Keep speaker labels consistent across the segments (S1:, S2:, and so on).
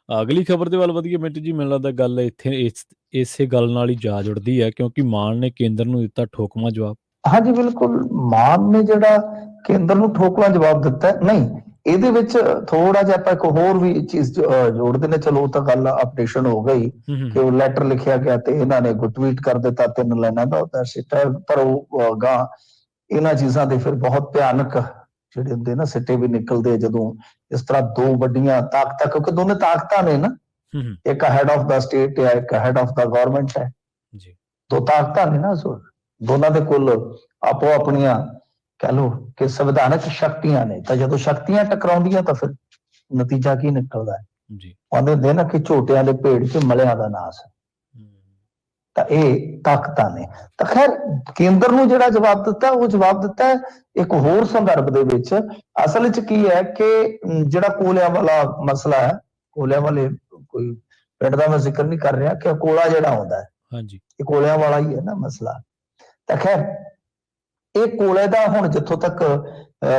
S1: ਅਗਲੀ ਖਬਰ ਦੇ ਵੱਲ ਵਧੀਏ ਮਿੰਟ ਜੀ। ਮੈਨੂੰ ਲੱਗਦਾ ਗੱਲ ਇੱਥੇ ਇਸੇ ਗੱਲ ਨਾਲ ਹੀ ਜਾ ਜੁੜਦੀ ਹੈ, ਕਿਉਂਕਿ ਮਾਨ ਨੇ ਕੇਂਦਰ ਨੂੰ ਦਿੱਤਾ ਠੋਕਵਾਂ ਜਵਾਬ।
S2: ਹਾਂਜੀ ਬਿਲਕੁਲ, ਮਾਨ ਨੇ ਜਿਹੜਾ ਕੇਂਦਰ ਨੂੰ ਠੋਕਵਾਂ ਜਵਾਬ ਦਿੱਤਾ ਨਹੀਂ, ਇਹਦੇ ਵਿੱਚ ਥੋੜਾ ਜਿਹਾ ਆਪਾਂ ਇੱਕ ਹੋਰ ਵੀ ਚੀਜ਼ ਜੋੜਦੇ ਨੇ। ਚਲੋ ਉਹ ਤਾਂ ਗੱਲ ਅਪਡੇਸ਼ਨ ਹੋ ਗਈ ਕਿ ਉਹ ਲੈਟਰ ਲਿਖਿਆ ਗਿਆ ਤੇ ਇਹਨਾਂ ਨੇ ਕੋਈ ਟਵੀਟ ਕਰ ਦਿੱਤਾ 3 ਲਾਈਨਾਂ ਦਾ ਉਹਦਾ ਸਿੱਟਾ, ਪਰ ਉਹ ਗਾਂ ਇਹਨਾਂ ਚੀਜ਼ਾਂ ਦੇ ਫਿਰ ਬਹੁਤ ਭਿਆਨਕ ਜਿਹੜੇ ਹੁੰਦੇ ਨਾ ਸਿੱਟੇ ਵੀ ਨਿਕਲਦੇ ਜਦੋਂ ਇਸ ਤਰ੍ਹਾਂ ਦੋ ਵੱਡੀਆਂ ਤਾਕਤਾਂ, ਕਿਉਂਕਿ ਦੋਨੇ ਤਾਕਤਾਂ ਨੇ ਨਾ, ਇੱਕ ਹੈਡ ਆਫ ਦਾ ਸਟੇਟ ਹੈ, ਇੱਕ ਹੈਡ ਆਫ ਦਾ ਗਵਰਨਮੈਂਟ ਹੈ, ਦੋ ਤਾਕਤਾਂ ਨੇ ਨਾ। ਸੋ ਦੋਨਾਂ ਦੇ ਕੋਲ ਆਪੋ ਆਪਣੀਆਂ ਕਹਿ ਲਓ ਕਿ ਸੰਵਿਧਾਨਕ ਸ਼ਕਤੀਆਂ ਨੇ, ਤਾਂ ਜਦੋਂ ਸ਼ਕਤੀਆਂ ਟਕਰਾਉਂਦੀਆਂ ਤਾਂ ਫਿਰ ਨਤੀਜਾ ਕੀ ਨਿਕਲਦਾ ਹੈ? ਕਹਿੰਦੇ ਹੁੰਦੇ ਨਾ ਕਿ ਝੋਟਿਆਂ ਦੇ ਭੇਡ 'ਚ ਮਲਿਆਂ ਦਾ ਨਾਸ। ਤਾਂ ਇਹ ਤਾਕਤਾਂ ਨੇ। ਤਾਂ ਖੈਰ ਕੇਂਦਰ ਨੂੰ ਜਿਹੜਾ ਜਵਾਬ ਦਿੱਤਾ ਉਹ ਜਵਾਬ ਦਿੱਤਾ ਇੱਕ ਹੋਰ ਸੰਦਰਭ ਦੇ ਵਿੱਚ। ਅਸਲ 'ਚ ਕੀ ਹੈ ਕਿ ਜਿਹੜਾ ਕੋਲਿਆਂ ਵਾਲਾ ਮਸਲਾ ਹੈ, ਕੋਲਿਆਂ ਵਾਲੇ ਕੋਈ ਪਿੰਡ ਦਾ ਮੈਂ ਜ਼ਿਕਰ ਨਹੀਂ ਕਰ ਰਿਹਾ, ਕਿ ਕੋਲਾ ਜਿਹੜਾ ਆਉਂਦਾ ਹੈ ਇਹ ਕੋਲਿਆਂ ਵਾਲਾ ਹੀ ਹੈ ਨਾ ਮਸਲਾ। ਤਾਂ ਖੈਰ ਇਹ ਕੋਲੇ ਦਾ ਹੁਣ ਜਿੱਥੋਂ ਤੱਕ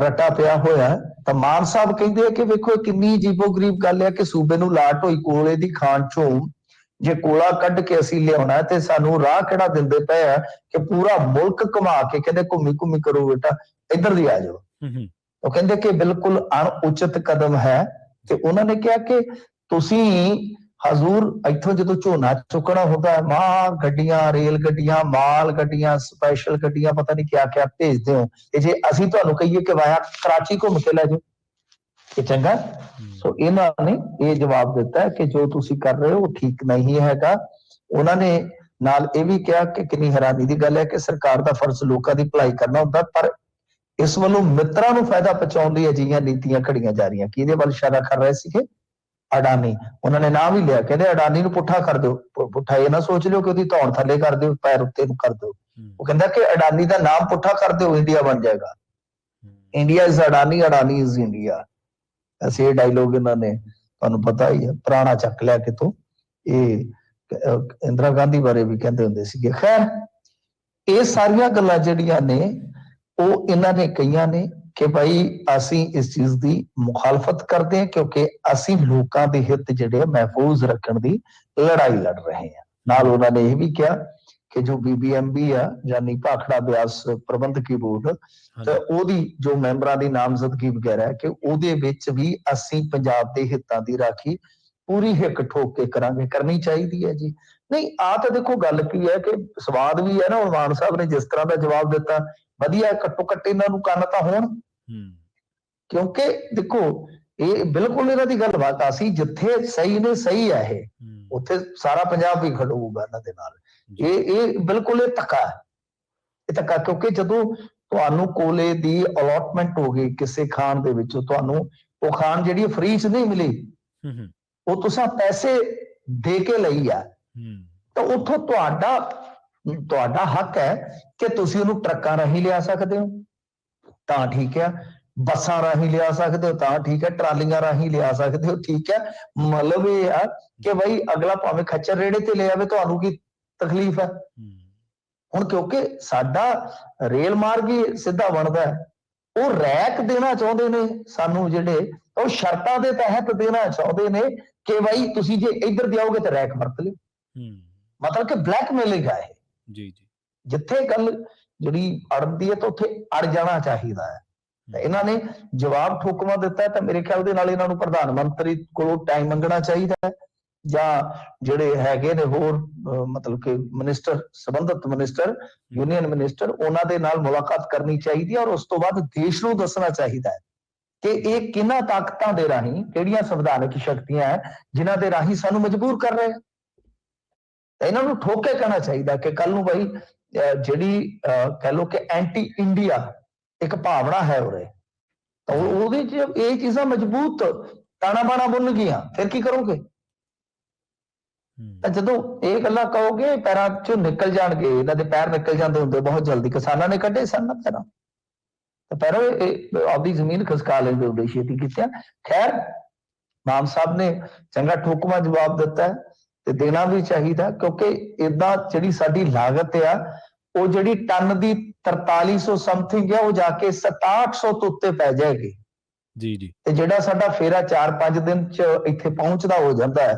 S2: ਰੱਟਾ ਪਿਆ ਹੋਇਆ, ਤਾਂ ਮਾਨ ਸਾਹਿਬ ਕਹਿੰਦੇ ਆ ਕਿ ਵੇਖੋ ਕਿੰਨੀ ਅਜੀਬੋ ਗਰੀਬ ਗੱਲ ਹੈ ਕਿ ਸੂਬੇ ਨੂੰ ਲਾਟ ਹੋਈ ਕੋਲੇ ਦੀ ਖਾਣ ਚੋਂ ਜੇ ਕੋਲਾ ਕੱਢ ਕੇ ਅਸੀਂ ਲਿਆਉਣਾ ਤੇ ਸਾਨੂੰ ਰਾਹ ਕਿਹੜਾ ਦਿੰਦੇ ਪਏ ਆ ਕਿ ਪੂਰਾ ਮੁਲਕ ਘੁਮਾ ਕੇ ਕਹਿੰਦੇ ਘੁੰਮੀ ਘੁੰਮੀ ਕਰੋ ਬੇਟਾ, ਇੱਧਰ ਦੀ ਆ ਜਾਓ। ਉਹ ਕਹਿੰਦੇ ਕਿ ਬਿਲਕੁਲ ਅਣਉਚਿਤ ਕਦਮ ਹੈ। ਤੇ ਉਹਨਾਂ ਨੇ ਕਿਹਾ ਕਿ ਤੁਸੀਂ ਹਜ਼ੂਰ ਇੱਥੋਂ ਜਦੋਂ ਝੋਨਾ ਚੁੱਕਣਾ ਹੁੰਦਾ, ਮਾਲ ਗੱਡੀਆਂ, ਰੇਲ ਗੱਡੀਆਂ, ਮਾਲ ਗੱਡੀਆਂ, ਸਪੈਸ਼ਲ ਗੱਡੀਆਂ, ਪਤਾ ਨਹੀਂ ਕਿਆ ਕਿਆ ਭੇਜਦੇ ਹੋ, ਤੇ ਜੇ ਅਸੀਂ ਤੁਹਾਨੂੰ ਕਹੀਏ ਕਿ ਵਾਇਆ ਕਰਾਚੀ ਘੁੰਮ ਕੇ ਲੈ ਜਾਓ, ਇਹ ਚੰਗਾ? ਸੋ ਇਹਨਾਂ ਨੇ ਇਹ ਜਵਾਬ ਦਿੱਤਾ ਕਿ ਜੋ ਤੁਸੀਂ ਕਰ ਰਹੇ ਹੋ ਉਹ ਠੀਕ ਨਹੀਂ ਹੈਗਾ। ਉਹਨਾਂ ਨੇ ਨਾਲ ਇਹ ਵੀ ਕਿਹਾ ਕਿ ਕਿੰਨੀ ਹੈਰਾਨੀ ਦੀ ਗੱਲ ਹੈ ਕਿ ਸਰਕਾਰ ਦਾ ਫਰਜ਼ ਲੋਕਾਂ ਦੀ ਭਲਾਈ ਕਰਨਾ ਹੁੰਦਾ, ਪਰ ਇਸ ਵੱਲੋਂ ਮਿੱਤਰਾਂ ਨੂੰ ਫਾਇਦਾ ਪਹੁੰਚਾਉਣ ਲਈ ਅਜਿਹੀਆਂ ਨੀਤੀਆਂ ਘੜੀਆਂ ਜਾ ਰਹੀਆਂ। ਕਿਹਦੇ ਵੱਲ ਇਸ਼ਾਰਾ ਕਰ ਰਹੇ ਸੀਗੇ? ਅਡਾਨੀ। ਉਹਨਾਂ ਨੇ ਨਾਮ ਹੀ ਲਿਆ, ਕਹਿੰਦੇ ਅਡਾਨੀ ਨੂੰ ਪੁੱਠਾ ਕਰ ਦਿਓ। ਪੁੱਠਾ ਇਹ ਨਾ ਸੋਚ ਲਿਓ ਕਿ ਉਹਦੀ ਧੌਣ ਥੱਲੇ ਕਰ ਦਿਓ, ਪੈਰ ਉੱਤੇ ਨੂੰ ਕਰ ਦਿਓ। ਉਹ ਕਹਿੰਦਾ ਕਿ ਅਡਾਨੀ ਦਾ ਨਾਮ ਪੁੱਠਾ ਕਰ ਦਿਓ, ਇੰਡੀਆ ਬਣ ਜਾਏਗਾ। India is Adani, Adani is India. ਅਸੀਂ ਇਹ ਡਾਇਲੋਗ ਇਹਨਾਂ ਨੇ ਤੁਹਾਨੂੰ ਪਤਾ ਹੀ ਹੈ, ਪੁਰਾਣਾ ਚੱਕ ਲਿਆ ਕਿਤੋਂ। ਇਹ ਇੰਦਰਾ ਗਾਂਧੀ ਬਾਰੇ ਵੀ ਕਹਿੰਦੇ ਹੁੰਦੇ ਸੀਗੇ। ਖੈਰ ਇਹ ਸਾਰੀਆਂ ਗੱਲਾਂ ਜਿਹੜੀਆਂ ਨੇ ਉਹ ਇਹਨਾਂ ਨੇ ਕਹੀਆਂ ਨੇ ਕਿ ਭਾਈ ਅਸੀਂ ਇਸ ਚੀਜ਼ ਦੀ ਮੁਖਾਲਫਤ ਕਰਦੇ ਹਾਂ, ਕਿਉਂਕਿ ਅਸੀਂ ਲੋਕਾਂ ਦੇ ਹਿੱਤ ਜਿਹੜੇ ਮਹਿਫੂਜ਼ ਰੱਖਣ ਦੀ ਲੜਾਈ ਲੜ ਰਹੇ ਹਾਂ। ਨਾਲ ਉਹਨਾਂ ਨੇ ਇਹ ਵੀ ਕਿਹਾ ਕਿ ਜੋ BBMB ਆ, ਯਾਨੀ ਭਾਖੜਾ ਬਿਆਸ ਪ੍ਰਬੰਧਕੀ ਬੋਰਡ, ਤੇ ਉਹਦੀ ਜੋ ਮੈਂਬਰਾਂ ਦੀ ਨਾਮਜ਼ਦਗੀ ਵਗੈਰਾ ਕਿ ਉਹਦੇ ਵਿੱਚ ਵੀ ਅਸੀਂ ਪੰਜਾਬ ਦੇ ਹਿੱਤਾਂ ਦੀ ਰਾਖੀ ਪੂਰੀ ਹਿੱਕ ਠੋਕ ਕੇ ਕਰਾਂਗੇ, ਕਰਨੀ ਚਾਹੀਦੀ ਹੈ ਜੀ। ਨਹੀਂ ਆ ਤਾਂ ਦੇਖੋ ਗੱਲ ਕੀ ਹੈ ਕਿ ਸਵਾਦ ਵੀ ਹੈ ਨਾ। ਹੁਣ ਮਾਨ ਸਾਹਿਬ ਨੇ ਜਿਸ ਤਰ੍ਹਾਂ ਦਾ ਜਵਾਬ ਦਿੱਤਾ, ਵਧੀਆ, ਘੱਟੋ ਘੱਟ ਇਹਨਾਂ ਨੂੰ ਕੰਨ ਤਾਂ ਹੋਣ, ਕਿਉਂਕਿ ਦੇਖੋ ਇਹ ਬਿਲਕੁਲ ਇਹਨਾਂ ਦੀ ਗੱਲ ਬਾਤ ਆ ਸੀ, ਜਿੱਥੇ ਸਹੀ ਨੇ ਸਹੀ ਹੈ ਇਹ, ਉੱਥੇ ਸਾਰਾ ਪੰਜਾਬ ਵੀ ਖੜੂਗਾ ਇਹਨਾਂ ਦੇ ਨਾਲ। ਇਹ ਬਿਲਕੁਲ ਇਹ ਧੱਕਾ ਹੈ, ਇਹ ਧੱਕਾ। ਕਿਉਂਕਿ ਜਦੋਂ ਤੁਹਾਨੂੰ ਕੋਲੇ ਦੀ ਅਲੋਟਮੈਂਟ ਹੋ ਗਈ ਕਿਸੇ ਖਾਨ ਦੇ ਵਿੱਚੋਂ, ਤੁਹਾਨੂੰ ਉਹ ਖਾਨ ਜਿਹੜੀ ਫ੍ਰੀ ਚ ਨਹੀਂ ਮਿਲੀ, ਉਹ ਤੁਸੀਂ ਪੈਸੇ ਦੇ ਕੇ ਲਈ ਆ, ਤਾਂ ਉੱਥੋਂ ਤੁਹਾਡਾ ਹੱਕ ਹੈ ਕਿ ਤੁਸੀਂ ਉਹਨੂੰ ਟਰੱਕਾਂ ਰਾਹੀਂ ਲਿਆ ਸਕਦੇ ਹੋ, ਤਾਂ ਠੀਕ ਹੈ। ਬੱਸਾਂ ਰਾਹੀਂ ਲਿਆ ਸਕਦੇ ਹੋ, ਤਾਂ ਠੀਕ ਹੈ। ਟਰਾਲੀਆਂ ਰਾਹੀਂ ਲਿਆ ਸਕਦੇ ਹੋ, ਠੀਕ ਹੈ। ਮਤਲਬ ਇਹ ਆ ਕਿ ਬਈ ਅਗਲਾ ਭਾਵੇਂ ਖੱਚਰ ਰੇੜੇ ਤੇ ਲੈ ਆਵੇ, ਤੁਹਾਨੂੰ ਕੀ ਤਕਲੀਫ ਹੈ? ਹੁਣ ਕਿਉਂਕਿ ਸਾਡਾ ਰੇਲ ਮਾਰਗ ਹੀ ਸਿੱਧਾ ਬਣਦਾ ਹੈ, ਉਹ ਰੈਕ ਦੇਣਾ ਚਾਹੁੰਦੇ ਨੇ ਸਾਨੂੰ, ਜਿਹੜੇ ਉਹ ਸ਼ਰਤਾਂ ਦੇ ਤਹਿਤ ਦੇਣਾ ਚਾਹੁੰਦੇ ਨੇ ਕਿ ਬਈ ਤੁਸੀਂ ਜੇ ਇੱਧਰ ਦੀ ਆਓਗੇ ਤਾਂ ਰੈਕ ਵਰਤ ਲਿਓ। ਮਤਲਬ ਕਿ ਬਲੈਕਮੇਲਿੰਗ ਹੈ ਇਹ। ਜੀ ਜੀ, ਜਿੱਥੇ ਗੱਲ ਜਿਹੜੀ ਅੜਦੀ ਹੈ ਤਾਂ ਉੱਥੇ ਅੜ ਜਾਣਾ ਚਾਹੀਦਾ ਹੈ। ਇਹਨਾਂ ਨੇ ਜਵਾਬ ਠੋਕਵਾ ਦਿੱਤਾ, ਤਾਂ ਮੇਰੇ ਖਿਆਲ ਦੇ ਨਾਲ ਇਹਨਾਂ ਨੂੰ ਪ੍ਰਧਾਨ ਮੰਤਰੀ ਕੋਲੋਂ ਟਾਈਮ ਮੰਗਣਾ ਚਾਹੀਦਾ ਹੈ, ਜਾਂ ਜਿਹੜੇ ਹੈਗੇ ਨੇ ਹੋਰ ਮਤਲਬ ਕਿ ਮਿਨਿਸਟਰ, ਸੰਬੰਧਿਤ ਮਿਨਿਸਟਰ, ਯੂਨੀਅਨ ਮਿਨਿਸਟਰ, ਉਹਨਾਂ ਦੇ ਨਾਲ ਮੁਲਾਕਾਤ ਕਰਨੀ ਚਾਹੀਦੀ ਹੈ। ਔਰ ਉਸ ਤੋਂ ਬਾਅਦ ਦੇਸ਼ ਨੂੰ ਦੱਸਣਾ ਚਾਹੀਦਾ ਹੈ ਕਿ ਇਹ ਕਿਹਨਾਂ ਤਾਕਤਾਂ ਦੇ ਰਾਹੀਂ, ਕਿਹੜੀਆਂ ਸੰਵਿਧਾਨਕ ਸ਼ਕਤੀਆਂ ਹੈ ਜਿਨ੍ਹਾਂ ਦੇ ਰਾਹੀਂ ਸਾਨੂੰ ਮਜਬੂਰ ਕਰ ਰਹੇ। ਇਹਨਾਂ ਨੂੰ ਠੋਕ ਕੇ ਕਹਿਣਾ ਚਾਹੀਦਾ ਕਿ ਕੱਲ ਨੂੰ ਬਈ ਜਿਹੜੀ ਕਹਿ ਲਓ ਕਿ ਐਂਟੀ ਇੰਡੀਆ ਇੱਕ ਭਾਵਨਾ ਹੈ ਉਰੇ, ਤਾਂ ਉਹਦੇ ਚ ਇਹ ਚੀਜ਼ਾਂ ਮਜ਼ਬੂਤ ਤਾਣਾ ਬਾਣਾ ਬੁਣ ਗਈਆਂ, ਫਿਰ ਕੀ ਕਰੋਗੇ? ਤਾਂ ਜਦੋਂ ਇਹ ਗੱਲਾਂ ਕਹੋਗੇ ਪੈਰਾਂ ਚੋਂ ਨਿਕਲ ਜਾਣਗੇ, ਇਹਨਾਂ ਦੇ ਪੈਰ ਨਿਕਲ ਜਾਂਦੇ ਹੁੰਦੇ ਬਹੁਤ ਜਲਦੀ। ਕਿਸਾਨਾਂ ਨੇ ਕੱਢੇ ਸਨ ਨਾ ਪੈਰਾਂ, ਤਾਂ ਪੈਰੋਂ ਆਪਦੀ ਜ਼ਮੀਨ ਖਸਕਾ ਲੈਂਦੇ ਹੁੰਦੇ ਛੇਤੀ ਕੀਤਿਆਂ। ਖੈਰ ਮਾਨ ਸਾਹਿਬ ਨੇ ਚੰਗਾ ਠੋਕਵਾਂ ਜਵਾਬ ਦਿੱਤਾ ਤੇ ਦੇਣਾ ਵੀ ਚਾਹੀਦਾ, ਕਿਉਂਕਿ ਏਦਾਂ ਜਿਹੜੀ ਸਾਡੀ ਲਾਗਤ ਆ ਉਹ ਜਿਹੜੀ ਟਨ ਦੀ 4300 ਸਮਥਿੰਗ ਹੈ, ਉਹ ਜਾ ਕੇ 6700 ਤੋਂ ਉੱਤੇ ਪੈ ਜਾਏਗੀ।
S1: ਜੀ, ਜੀ।
S2: ਤੇ ਜਿਹੜਾ ਸਾਡਾ ਫੇਰਾ 4-5 ਦਿਨ ਚ ਇੱਥੇ ਪਹੁੰਚਦਾ ਹੋ ਜਾਂਦਾ ਹੈ,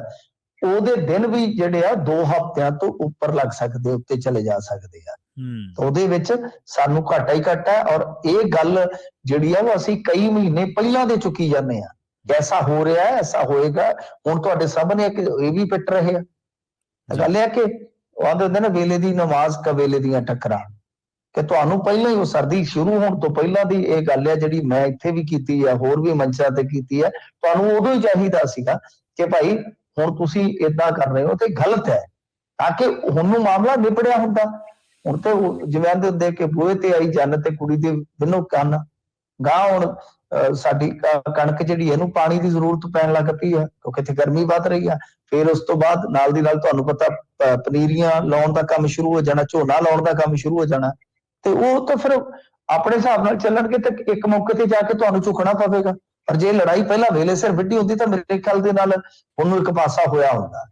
S2: ਉਹਦੇ ਦਿਨ ਵੀ ਜਿਹੜੇ ਆ 2 ਹਫ਼ਤਿਆਂ ਤੋਂ ਉੱਪਰ ਲੱਗ ਸਕਦੇ, ਉੱਤੇ ਚਲੇ ਜਾ ਸਕਦੇ ਆ।
S1: ਹੂੰ।
S2: ਤਾਂ ਉਹਦੇ ਵਿੱਚ ਸਾਨੂੰ ਘਾਟਾ ਹੀ ਘਾਟਾ ਹੈ, ਔਰ ਇਹ ਗੱਲ ਜਿਹੜੀ ਆ ਉਹ ਅਸੀਂ ਕਈ ਮਹੀਨੇ ਪਹਿਲਾਂ ਦੇ ਚੁੱਕੀ ਜਾਂਦੇ ਆ। ਐਸਾ ਹੋ ਰਿਹਾ ਹੈ, ਐਸਾ ਹੋਏਗਾ। ਹੁਣ ਤੁਹਾਡੇ ਸਾਹਮਣੇ ਇਹ ਵੀ ਪਿੱਟ ਰਹੇ ਆ। ਗੱਲ ਇਹ ਹੈ ਕਿ ਉਹ ਆਂਦੇ ਹੁੰਦੇ ਨੇ, ਵੇਲੇ ਦੀ ਨਮਾਜ਼ ਕਵੇਲੇ ਦੀਆਂ ਟੱਕਰਾਂ, ਕਿ ਤੁਹਾਨੂੰ ਪਹਿਲਾਂ ਹੀ ਉਹ ਸਰਦੀ ਸ਼ੁਰੂ ਹੋਣ ਤੋਂ ਪਹਿਲਾਂ ਦੀ ਇਹ ਗੱਲ ਹੈ ਜਿਹੜੀ ਮੈਂ ਇੱਥੇ ਵੀ ਕੀਤੀ ਹੈ, ਹੋਰ ਵੀ ਮੰਚਾਂ ਤੇ ਕੀਤੀ ਹੈ। ਤੁਹਾਨੂੰ ਉਦੋਂ ਹੀ ਚਾਹੀਦਾ ਸੀਗਾ ਕਿ ਭਾਈ ਹੁਣ ਤੁਸੀਂ ਏਦਾਂ ਕਰ ਰਹੇ ਹੋ ਤੇ ਗਲਤ ਹੈ, ਤਾਂ ਕਿ ਹੁਣ ਨੂੰ ਮਾਮਲਾ ਨਿਬੜਿਆ ਹੁੰਦਾ। ਹੁਣ ਤੇ ਜਿਵੇਂ ਆਂਦੇ ਹੁੰਦੇ ਕਿ ਬੂਹੇ ਤੇ ਆਈ ਜੰਨ ਤੇ ਕੁੜੀ ਦੇ ਬਿਨੋ ਕੰਨ। ਗਾਂ ਹੁਣ ਸਾਡੀ ਕਣਕ ਜਿਹੜੀ ਇਹਨੂੰ ਪਾਣੀ ਦੀ ਜ਼ਰੂਰਤ ਪੈਣ ਲੱਗ ਪਈ ਹੈ, ਕਿਉਂਕਿ ਇੱਥੇ ਗਰਮੀ ਵੱਧ ਰਹੀ ਆ। ਫਿਰ ਉਸ ਤੋਂ ਬਾਅਦ ਨਾਲ ਦੀ ਨਾਲ ਤੁਹਾਨੂੰ ਪਤਾ ਪਨੀਰੀਆਂ ਲਾਉਣ ਦਾ ਕੰਮ ਸ਼ੁਰੂ ਹੋ ਜਾਣਾ, ਝੋਨਾ ਲਾਉਣ ਦਾ ਕੰਮ ਸ਼ੁਰੂ ਹੋ ਜਾਣਾ, ਤੇ ਉਹ ਤਾਂ ਫਿਰ ਆਪਣੇ ਹਿਸਾਬ ਨਾਲ ਚੱਲਣਗੇ ਤੇ ਇੱਕ ਮੌਕੇ ਤੇ ਜਾ ਕੇ ਤੁਹਾਨੂੰ ਝੁਕਣਾ ਪਵੇਗਾ। ਪਰ ਜੇ ਲੜਾਈ ਪਹਿਲਾਂ ਵੇਲੇ ਸਿਰ ਵਿੱਢੀ ਹੁੰਦੀ ਤਾਂ ਮੇਰੇ ਖਿਆਲ ਦੇ ਨਾਲ ਉਹਨੂੰ ਇੱਕ ਪਾਸਾ ਹੋਇਆ ਹੁੰਦਾ।